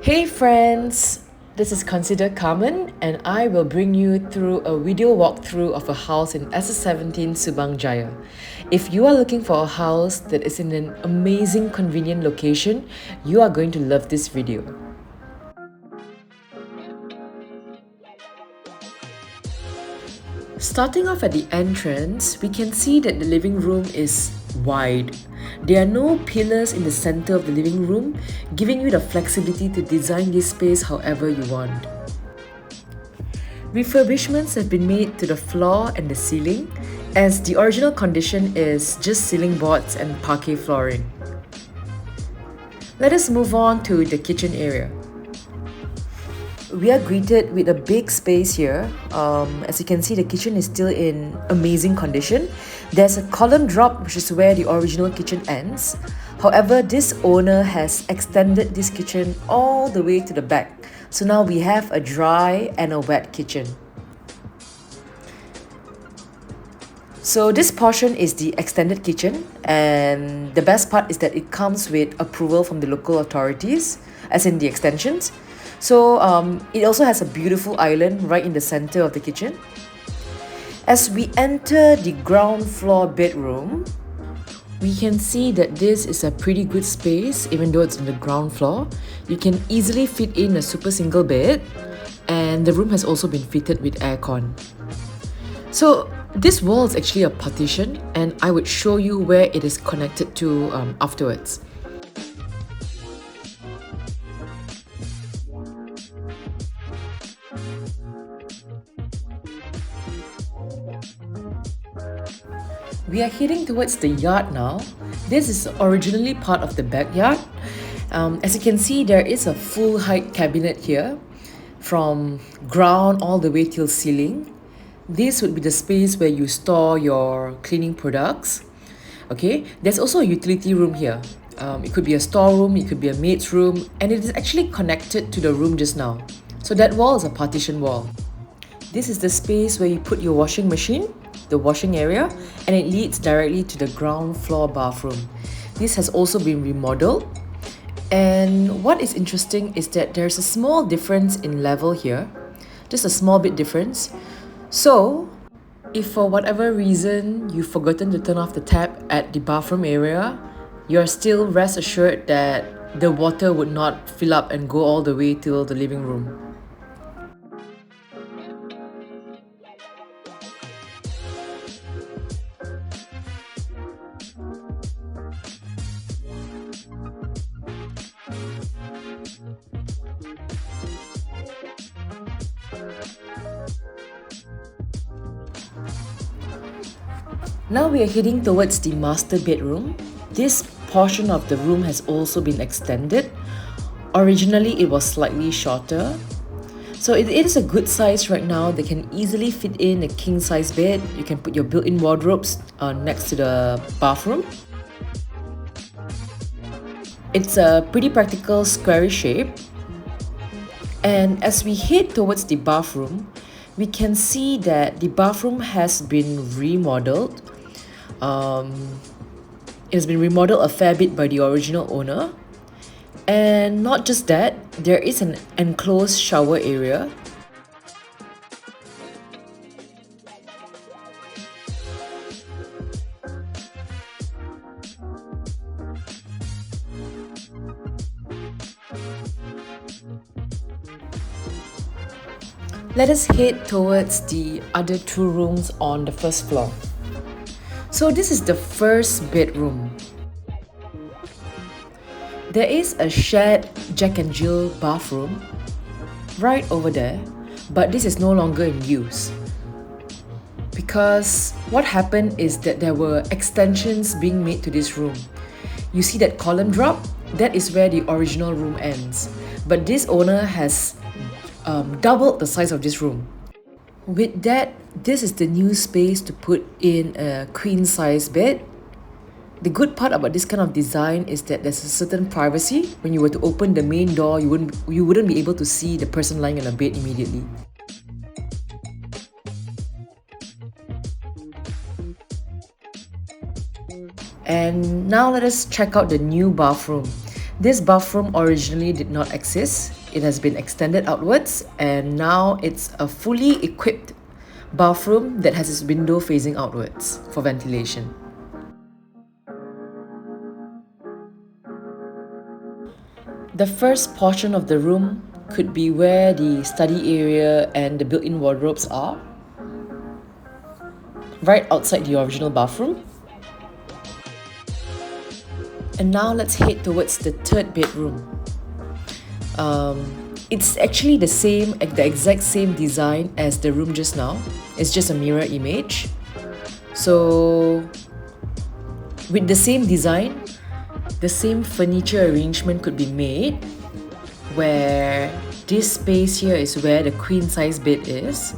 Hey friends, this is Consider Carmen and I will bring you through a video walkthrough of a house in SS17 Subang, Jaya. If you are looking for a house that is in an amazing convenient location, you are going to love this video. Starting off at the entrance, we can see that the living room is wide. There are no pillars in the center of the living room, giving you the flexibility to design this space however you want. Refurbishments have been made to the floor and the ceiling, as the original condition is just ceiling boards and parquet flooring. Let us move on to the kitchen area. We are greeted with a big space here. As you can see, the kitchen is still in amazing condition. There's a column drop, which is where the original kitchen ends. However, this owner has extended this kitchen all the way to the back. So now we have a dry and a wet kitchen. So this portion is the extended kitchen, and the best part is that it comes with approval from the local authorities, as in the extensions. So it also has a beautiful island right in the center of the kitchen. As we enter the ground floor bedroom, we can see that this is a pretty good space. Even though it's on the ground floor, you can easily fit in a super single bed, and the room has also been fitted with aircon. So this wall is actually a partition, and I would show you where it is connected to afterwards. We are heading towards the yard now. This is originally part of the backyard. As you can see, there is a full height cabinet here, from ground all the way till ceiling. This would be the space where you store your cleaning products. Okay, there's also a utility room here. It could be a storeroom, it could be a maid's room, and it is actually connected to the room just now. So that wall is a partition wall. This is the space where you put your washing machine, the washing area, and it leads directly to the ground floor bathroom. This has also been remodeled. And what is interesting is that there's a small difference in level here, just a small bit difference. So, if for whatever reason you've forgotten to turn off the tap at the bathroom area, you're still rest assured that the water would not fill up and go all the way till the living room. Now we are heading towards the master bedroom. This portion of the room has also been extended. Originally, it was slightly shorter. So it is a good size right now. They can easily fit in a king size bed. You can put your built-in wardrobes next to the bathroom. It's a pretty practical squarish shape. And as we head towards the bathroom, we can see that the bathroom has been remodeled. It has been remodeled a fair bit by the original owner. And not just that, there is an enclosed shower area. Let us head towards the other two rooms on the first floor. So this is the first bedroom. There is a shared Jack and Jill bathroom right over there, but this is no longer in use. Because what happened is that there were extensions being made to this room. You see that column drop? That is where the original room ends. But this owner has doubled the size of this room. With that, this is the new space to put in a queen size bed. The good part about this kind of design is that there's a certain privacy. When you were to open the main door, you wouldn't be able to see the person lying on a bed immediately. And now let us check out the new bathroom. This bathroom originally did not exist. It has been extended outwards and now it's a fully equipped bathroom that has its window facing outwards for ventilation. The first portion of the room could be where the study area and the built-in wardrobes are, right outside the original bathroom. And now let's head towards the third bedroom. It's actually the exact same design as the room just now. It's just a mirror image. So with the same design, the same furniture arrangement could be made, where this space here is where the queen size bed is.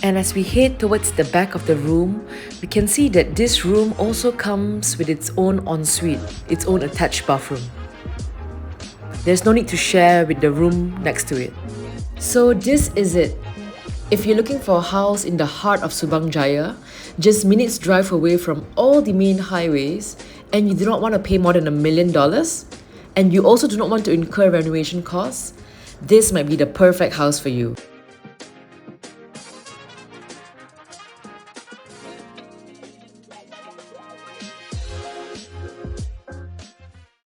And as we head towards the back of the room, we can see that this room also comes with its own ensuite, its own attached bathroom. There's no need to share with the room next to it. So this is it. If you're looking for a house in the heart of Subang, Jaya, just minutes drive away from all the main highways, and you do not want to pay more than $1 million, and you also do not want to incur renovation costs, this might be the perfect house for you.